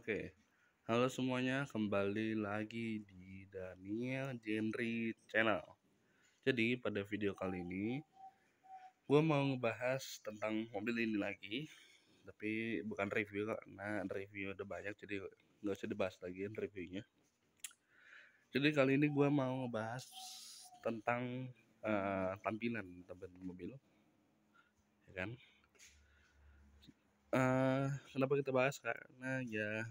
Oke, halo semuanya, kembali lagi di Daniel Genre Channel. Jadi pada video kali ini, gue mau ngebahas tentang mobil ini lagi, tapi bukan review karena review udah banyak, jadi nggak usah dibahas lagi reviewnya. Jadi kali ini gue mau ngebahas tentang tampilan mobil, ya kan? Kenapa kita bahas? Karena ya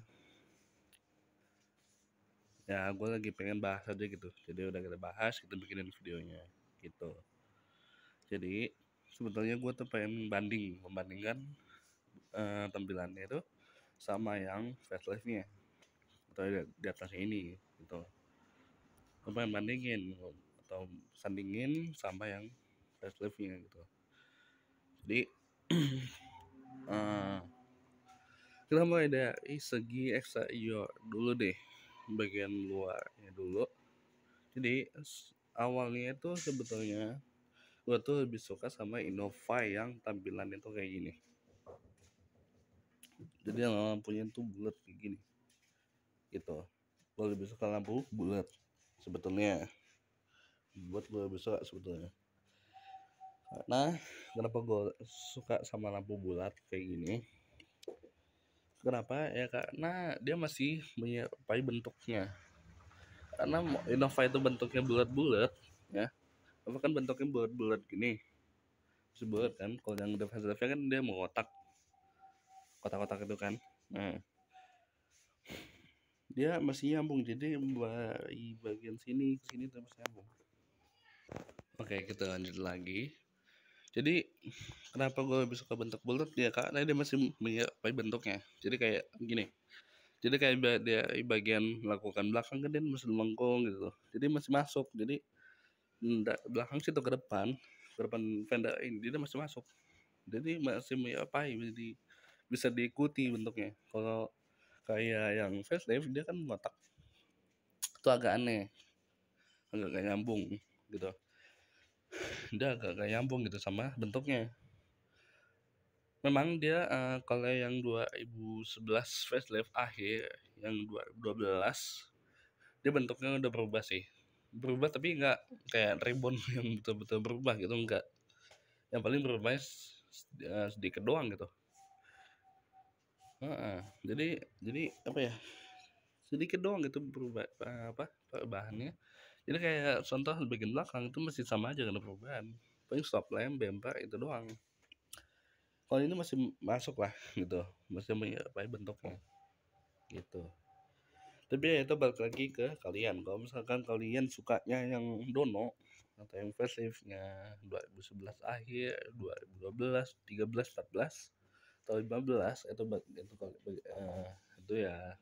gue lagi pengen bahas aja gitu, jadi udah kita bahas, kita bikinin videonya gitu. Jadi sebetulnya gue tuh pengen membandingkan tampilannya itu sama yang faceliftnya atau di atasnya ini gitu. Gue pengen bandingin atau sandingin sama yang faceliftnya gitu. Jadi kita mulai dari segi eksterior dulu deh, bagian luarnya dulu. Jadi awalnya itu sebetulnya gue tuh lebih suka sama Innova yang tampilan itu kayak gini. Jadi yang lampunya tuh bulat kayak gini gitu. Gue lebih suka lampu bulat sebetulnya. Buat gue lebih suka sebetulnya. Karena kenapa gue suka sama lampu bulat kayak gini? Kenapa? Ya karena dia masih menyerupai bentuknya. Karena Innova itu bentuknya bulat-bulat, ya. Apa kan bentuknya bulat-bulat gini? Masih bulat kan? Kalau yang udah faceliftnya kan dia mau kotak-kotak itu kan. Nah, dia masih nyambung, jadi dari bagian sini ke sini tuh masih nyambung. Oke, kita lanjut lagi. Jadi kenapa gue lebih suka bentuk bulat ya, karena dia masih menyerupai bentuknya. Jadi kayak gini, jadi kayak dia bagian melakukan belakang kan dia masih melengkung gitu, jadi masih masuk. Jadi belakang sih tuh ke depan fender ini dia masih masuk, jadi masih menyerupai, jadi bisa diikuti bentuknya. Kalau kayak yang facelift dia kan kotak, itu agak aneh, agak gak nyambung gitu. Dia agak gak nyambung gitu sama bentuknya. Memang dia kalau yang 2011 facelift akhir, yang 2012 dia bentuknya udah berubah sih, berubah tapi nggak kayak ribbon yang betul-betul berubah gitu, enggak. Yang paling berubah sedikit doang gitu. Jadi apa ya, sedikit doang gitu berubah, perubahannya. Jadi kayak contoh di bagian belakang itu masih sama aja kan perubahan, paling stop lamp, bumper itu doang. Kalau ini masih masuk lah gitu, masih menyerupai bentuknya gitu. Tapi ya itu balik lagi ke kalian. Kalau misalkan kalian sukanya yang dono atau yang faceliftnya 2011 akhir, 2012, 13, 14 atau 15, itu ya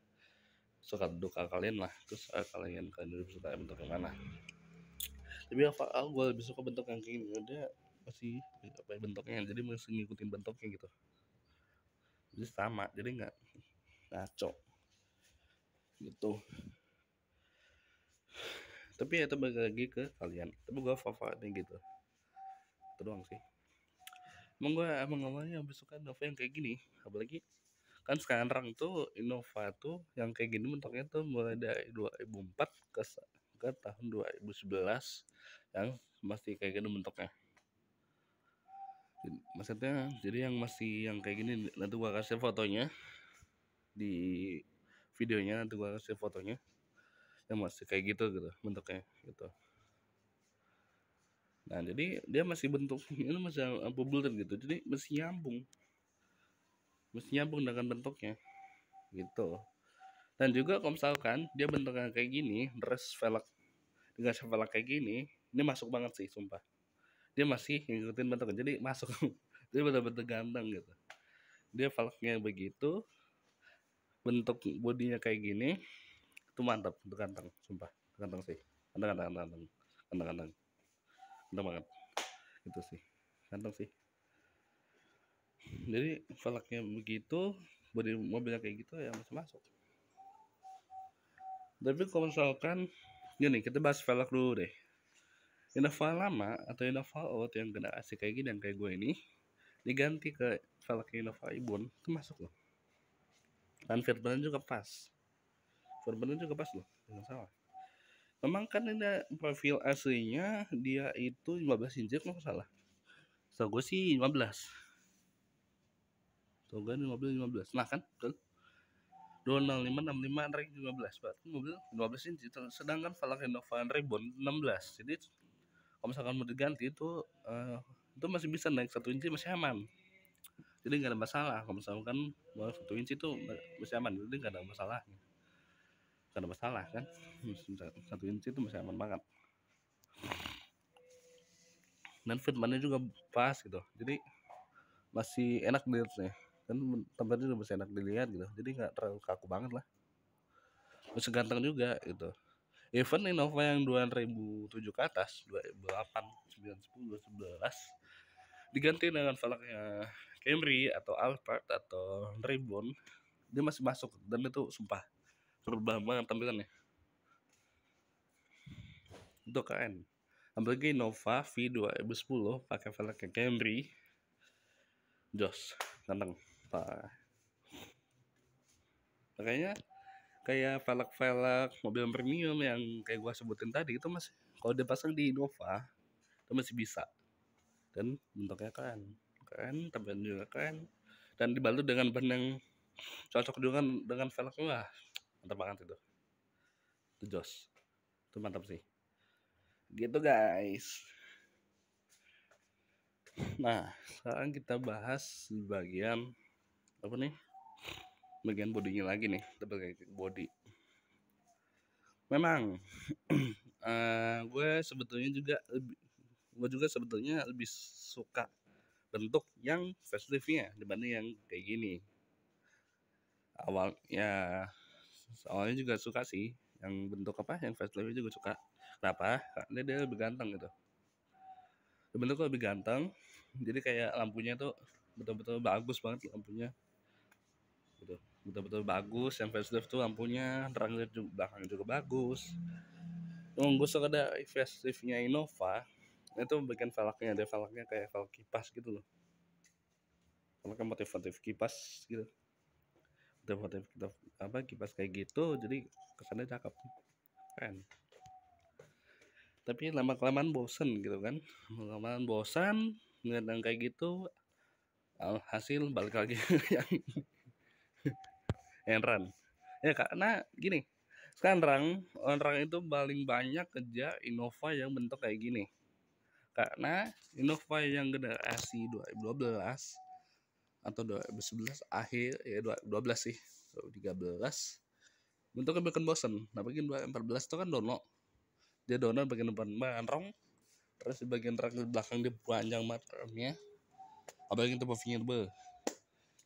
suka duka kalian lah. Terus kalian lebih suka bentuk yang mana? Tapi gue lebih suka bentuk yang kayak gini, dia masih apa bentuknya, jadi masih ngikutin bentuknya gitu, jadi sama, jadi nggak ngaco gitu. Tapi ya itu balik lagi ke kalian, tapi gue favoritnya gitu, itu doang sih. Emang awalnya lebih suka Innova yang kayak gini, apalagi kan sekarang tuh Innova tuh yang kayak gini bentuknya tuh mulai dari 2004 ke tahun 2011 yang masih kayak gini bentuknya. Maksudnya jadi yang masih yang kayak gini, nanti gua kasih fotonya di videonya, nanti gua kasih fotonya yang masih kayak gitu bentuknya gitu. Nah jadi dia masih bentuknya itu masih lampu bulat gitu, jadi masih nyambung dengan bentuknya gitu. Dan juga kalau misalkan dia bentuknya kayak gini, terus velg dengan velg kayak gini, ini masuk banget sih sumpah. Dia masih ngikutin bentuknya, jadi masuk. Dia betul-betul ganteng gitu. Dia velgnya begitu, bentuk bodinya kayak gini, itu mantap, itu ganteng, sumpah, ganteng sih, ganteng banget, itu sih, ganteng sih. Jadi velgnya begitu, bodi mobilnya kayak gitu ya masih masuk. Tapi kalau misalkan gini, kita bahas velg dulu deh. Innova lama atau Innova old yang generasi kayak gini, yang kayak gue ini, diganti ke velg Innova Ibon, itu masuk loh. dan firmannya juga pas. Firmannya juga pas loh, jangan salah. Memang kan ini profil aslinya dia itu 15 inci kalau nggak salah. So gue sih 15. So gue 15. Nah kan, betul. 205 65 rank 15 berarti mobil 15 inci, sedangkan velg Innova Reborn 16. Jadi kalau misalkan mau diganti itu masih bisa naik 1 inci, masih aman. Jadi nggak ada masalah. Kalau misalkan mau 1 inci itu masih aman, jadi nggak ada masalah. Nggak ada masalah kan, 1 inci itu masih aman banget. Dan fitmannya juga pas gitu, jadi masih enak dilihatnya kan, tempatnya juga masih enak dilihat gitu, jadi nggak terlalu kaku banget lah, masih ganteng juga gitu. Even Innova yang 2007 ke atas, 2008 9 10 11 diganti dengan velgnya Camry atau Alphard atau Reborn, dia masih masuk dan itu sumpah berubah banget tampilannya, itu keren. Apalagi Innova V 2010 pakai velgnya Camry, jos ganteng. Makanya kayak velg-velg mobil premium yang kayak gua sebutin tadi itu masih, kalau dipasang di Innova itu masih bisa, dan bentuknya keren, tampilan juga keren, dan dibalut dengan ban yang cocok juga dengan velgnya. Wah, mantap banget itu jos, itu mantap sih gitu guys. Nah sekarang kita bahas di bagian apa nih, bagian bodinya lagi nih, bagian body. Memang gue juga sebetulnya lebih suka bentuk yang faceliftnya dibanding yang kayak gini. Awalnya juga suka sih yang bentuk yang faceliftnya juga suka. Kenapa? Karena dia lebih ganteng gitu, bentuknya lebih ganteng, jadi kayak lampunya tuh betul-betul bagus banget lampunya gitu, betul-betul bagus. Yang facelift tuh lampunya terang, belakang juga bagus. Yang gue suka ada faceliftnya Innova itu bagian velgnya, ada velgnya kayak velg kipas gitu loh, velgnya motif kipas gitu, motif kipas kayak gitu, jadi kesannya cakep kan. Tapi lama kelamaan bosen gitu kan, lama-kelamaan bosan ngeliat yang kayak gitu, hasil balik lagi yang run ya, karena gini, sekarang orang itu paling banyak kerja Innova yang bentuk kayak gini, karena Innova yang generasi 2012 atau 2011 akhir ya, 12 sih, 2013 bentuknya bikin bosen. Nah bagian 2014 itu kan dono bagian depan manrong, terus di bagian rangka belakang dia panjang matanya, apalagi itu buffingnya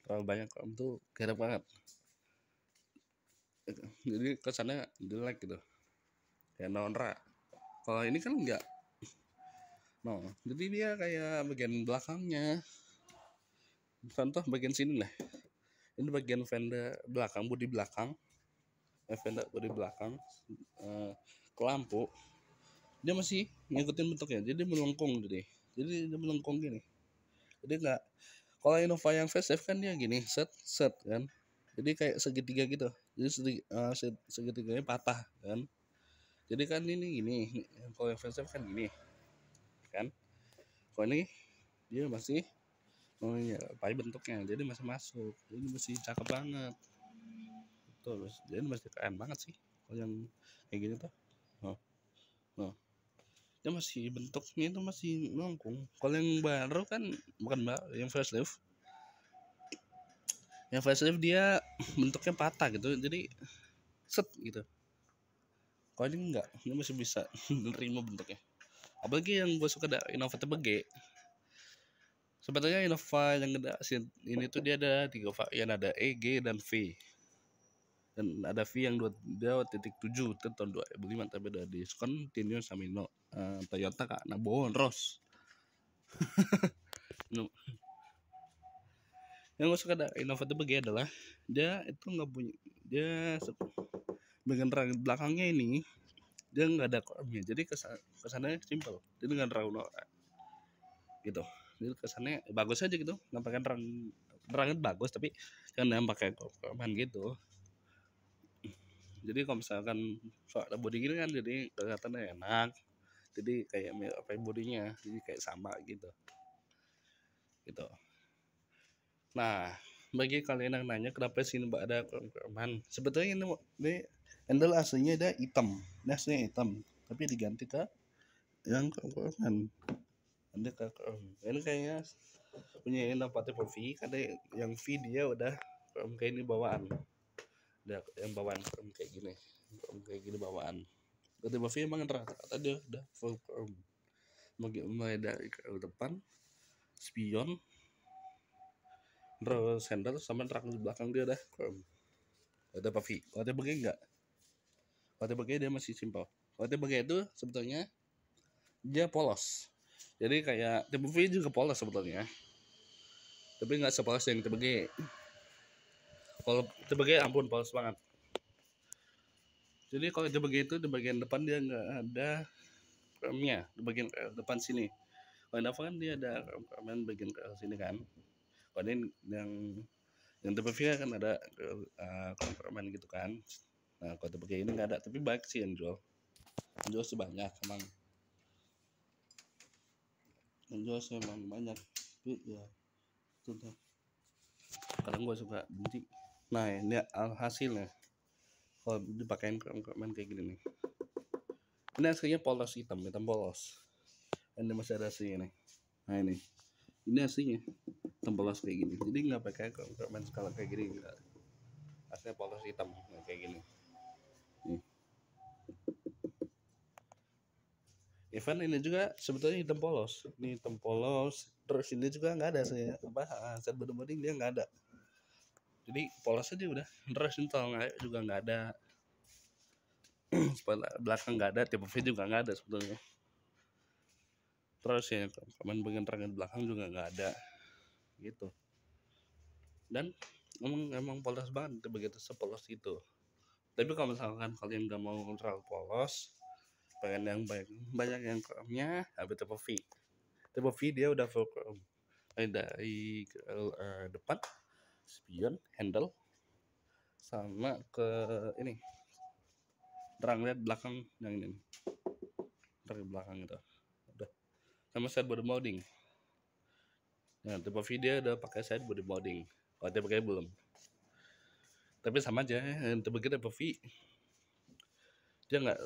terlalu banyak, itu gerap banget, jadi kesannya jelek gitu kayak nonra. Kalau ini kan enggak, jadi dia kayak bagian belakangnya, contoh bagian sini lah, ini bagian fender belakang, bodi belakang, fender bodi belakang ke lampu, dia masih ngikutin bentuknya, jadi melengkung, jadi dia melengkung gini, jadi enggak. Kalau Innova yang facelift kan dia gini, set kan, jadi kayak segitiga gitu, jadi segitiganya patah kan, jadi kan ini gini. Kalau yang facelift kan gini kan, kalau ini dia masih pakai bentuknya, jadi masih masuk, jadi masih cakep banget tuh, jadi masih keren banget sih kalau yang kayak gini tuh. Dia masih bentuknya itu masih melengkung. Kalau yang baru kan bukan yang facelift, dia bentuknya patah gitu, jadi set gitu. Kalau ini enggak, ini masih bisa menerima bentuknya. Apalagi yang gue suka ada Innova TBG. Sebetulnya Innova yang ini tuh dia ada 3 varian, ada E, G, dan V. Dan ada V yang 2.7 itu tahun 2005, tapi udah discontinue sama Toyota karena boros. Yang gue suka ada Innova TBG adalah dia itu nggak punya, dia bagian belakangnya ini dia nggak ada kornya, jadi kesannya simpel, jadi nggak terlalu norak gitu, jadi kesannya bagus aja gitu, nggak pakai rang terangnya bagus tapi kan yang pakai Aquaman gitu. Jadi kalau misalkan soal body gini kan jadi kelihatannya enak, jadi kayak apa bodinya jadi kayak sama gitu. Nah, bagi kalian yang nanya kenapa sini mbak ada Aquaman, sebetulnya ini handle aslinya ada hitam, ini aslinya hitam tapi diganti ke yang Aquaman. Ada ke ini kayaknya punya inovatif V, ada yang V dia udah kayak ini bawaan, udah yang bawaan kayak gini bawaan. Berarti V emang rata-rata dia udah full chrome, mulai dari ke depan spion, terus handle sama truk di belakang dia udah chrome. Ada V, kalau dia begini enggak, kalau dia begini dia masih simpel. Kalau dia begini itu sebetulnya dia polos, jadi kayak tipe V juga polos sebetulnya, tapi nggak sepolos yang tipe G. Kalau tipe G ampun polos banget. Jadi kalau tipe G itu di bagian depan dia nggak ada remnya, di bagian depan sini. Kalau Innova kan dia ada rem bagian ke sini kan. Kalau ini yang tipe V kan ada rem gitu kan. Nah kalau tipe G ini nggak ada, tapi baik sih yang jual sih banyak emang. Yang jual sih emang banyak, tapi ya itu tuh kadang gue suka benci. Nah ini hasilnya kalau dipakein kereman kayak gini nih, ini aslinya polos hitam polos, ini masih ada aslinya nih. Nah ini aslinya hitam polos kayak gini, jadi nggak pakai kereman skala kayak gini, enggak. Aslinya polos hitam kayak gini nih. Event ini juga sebetulnya hitam polos, ini hitam polos, terus ini juga nggak ada saya set body dia nggak ada, jadi polos aja udah. Terus ini juga nggak ada, belakang nggak ada, tipe V juga nggak ada sebetulnya. Terus ya bagian terang belakang juga nggak ada gitu. Dan emang polos banget begitu sepolos itu. Tapi kalau misalkan kalian nggak mau terlalu polos, pengen yang banyak yang chrome-nya, habis tipe V. Tipe V dia udah full chrome dari depan, spion, handle, sama ke ini terang lihat belakang yang ini terang belakang itu udah, sama side body molding. Nah tipe V dia udah pakai side body molding, kalau tipe G belum, tapi sama aja. Tipe G tipe V dia nggak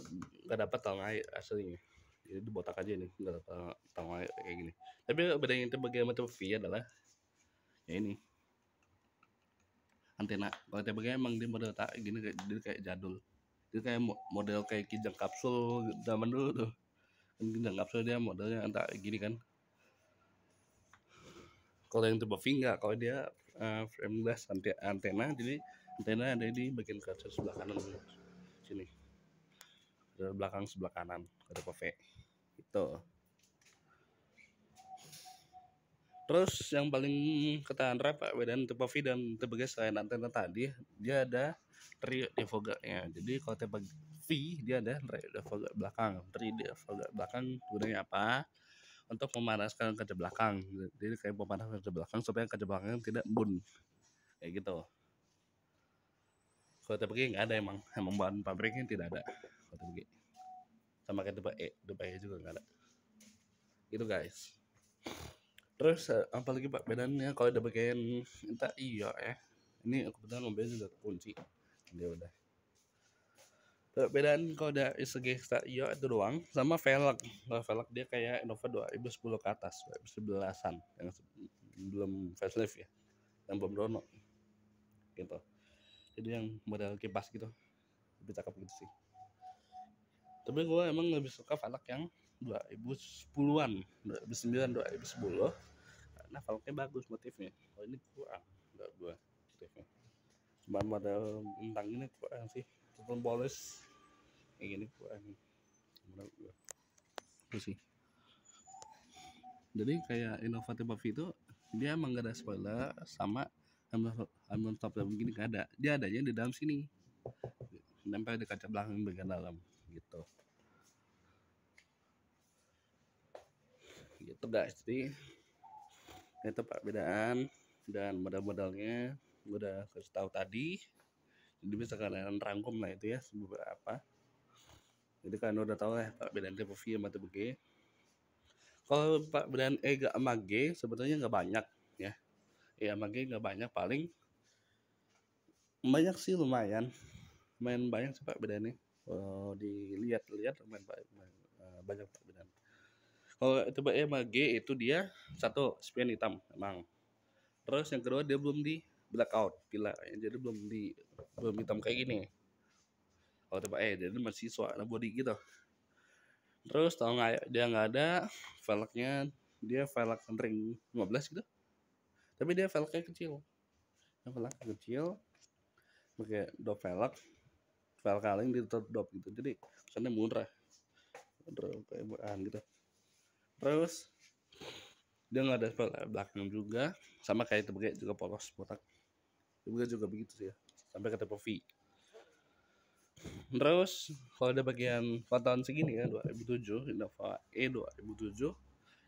dapat tang air aslinya, jadi botak aja nih, nggak dapat tang air kayak gini. Tapi bedanya tipe G sama tipe V adalah ya ini antena. Kalau tipe G emang dia model tak gini, kayak jadul, dia kayak model kayak kijang kapsul zaman dulu tuh kan. Kijang kapsul dia modelnya entah gini kan. Kalau yang tipe V enggak, kalau dia frame glass antena, jadi antena ada di bagian kaca sebelah kanan sini, dari belakang sebelah kanan ada tipe V itu. Terus yang paling ketahan rap bedaan tipe V dan tipe G selain antena tadi, dia ada trio defoggernya. Jadi kalau tipe V dia ada trio defogger belakang. Trio defogger belakang gunanya apa? Untuk memanaskan kaca belakang. Jadi kayak pemanasan kaca belakang supaya kaca belakang tidak embun kayak gitu. Kalau tipe G nggak ada, emang bahan pabriknya tidak ada kalau tipe G. Sama kayak tipe E juga nggak ada. Gitu guys. Terus apalagi pak bedanya kalau ada bagian entah iya ya. Ini kebetulan mobilnya juga kunci. Dia udah. Perbedaan kalau ada segi iya itu doang, sama velg. Kalau velg dia kayak Innova 2010 ke atas, 2011-an yang belum facelift ya, yang belum dono gitu. Jadi yang model kipas gitu, lebih cakep gitu sih. Tapi gue emang lebih suka velg yang 2010-an, 2009, 2010, karena velgnya bagus motifnya. Kalau ini kurang, enggak gue motifnya. Cuma model bintang ini kurang sih, walaupun polis kayak gini kurang menurut gue itu sih. Jadi kayak Innova tipe V itu dia emang gak ada spoiler sama helm top yang begini gak ada, dia adanya di dalam sini, nempel di kaca belakang bagian dalam gitu guys. Jadi itu perbedaan dan modal-modalnya gue udah kasih tahu tadi. Jadi bisa kalian rangkum lah itu ya beberapa. Jadi kalian udah tahu ya perbedaan tipe V sama tipe G. Kalau perbedaan E sama G sebetulnya nggak banyak ya. E sama G nggak banyak, paling banyak sih, lumayan banyak sih perbedaannya. Kalau dilihat-lihat lumayan banyak perbedaan. Kalau tipe E sama G itu dia satu spion hitam emang. Terus yang kedua dia belum di blackout pila, jadi belum hitam kayak gini. Kalau tipe E jadi masih warna body gitu. Terus tau nggak dia nggak ada velgnya, dia velg ring 15 gitu, tapi dia velgnya kecil, pakai dop velg kaleng ditutup dop gitu, jadi kesannya murah kayak bahan gitu. Terus dia nggak ada velg belakang juga, sama kayak itu juga polos botak juga begitu sih ya, sampai ke tipe V. Terus kalau ada bagian tahun segini ya 2007 Innova E 2007,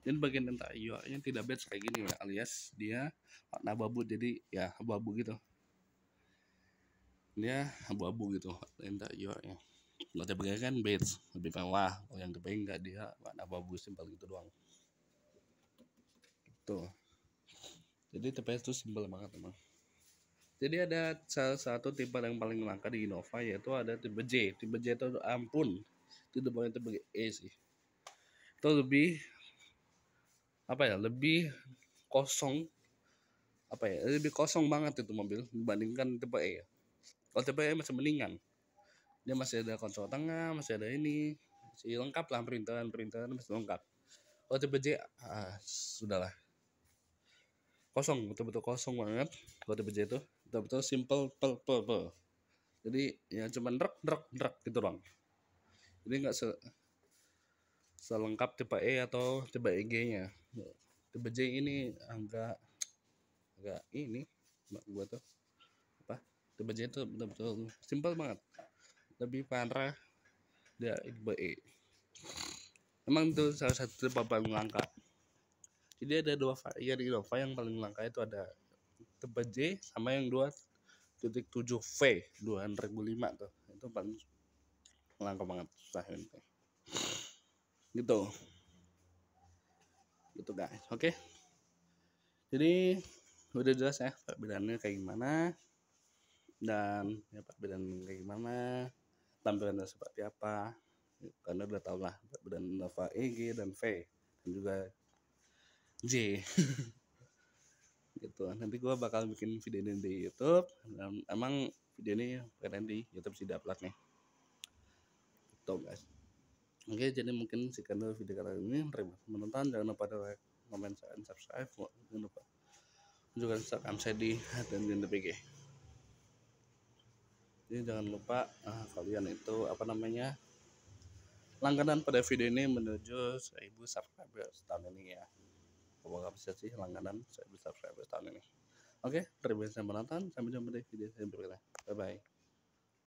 dan bagian interiornya tidak beige kayak gini ya, alias dia warna abu-abu, jadi ya abu-abu gitu, dia abu-abu gitu interiornya. Kalau tipe G kan beige lebih mewah, kalau yang tipe enggak, dia warna abu-abu simpel gitu doang gitu. Jadi tipe itu simpel banget emang. Jadi ada salah satu tipe yang paling langka di Innova, yaitu ada tipe J. Tipe J itu ampun, itu udah banyak tipe E sih. Itu lebih lebih kosong, lebih kosong banget itu mobil dibandingkan tipe E. Kalau tipe E masih mendingan, dia masih ada konsol tengah, masih ada ini, masih lengkap lah, perintahan masih lengkap. Kalau tipe J sudahlah, kosong, betul-betul kosong banget. Kalau tipe J itu betul-betul simple pel. Jadi ya cuma drag gitu doang. Jadi nggak selengkap tipe E atau tipe EG-nya. Tipe J ini agak ini buat tuh apa? Tipe J itu betul-betul simple banget. Lebih parah dari tipe E. Emang itu salah satu tipe paling langka. Jadi ada dua varian Innova yang paling langka, itu ada tipe J sama yang 2.7 V 2005 tuh. Itu paling langka banget, susah ini. Gitu guys. Oke. Jadi udah jelas ya perbedaannya kayak gimana, dan ya perbedaan kayak gimana, tampilannya seperti apa. Karena udah tau lah perbedaan Innova EG dan V dan juga J. Gitu. Nanti gue bakal bikin video ini di YouTube, dan emang video ini keren di YouTube sih upload nih. Gitu guys. Oke, jadi mungkin sekian dulu video kali ini. Terima kasih menonton. Jangan lupa like, comment, share, dan subscribe. Jangan lupa juga Instagram saya di @dinda_pg. Jadi jangan lupa kalian itu langganan pada video ini menuju 1000 subscribers tahun ini ya. Semoga bisa sih langganan 1000 subscribers tahun ini. Oke, terima kasih menonton. Sampai jumpa di video selanjutnya. Bye bye.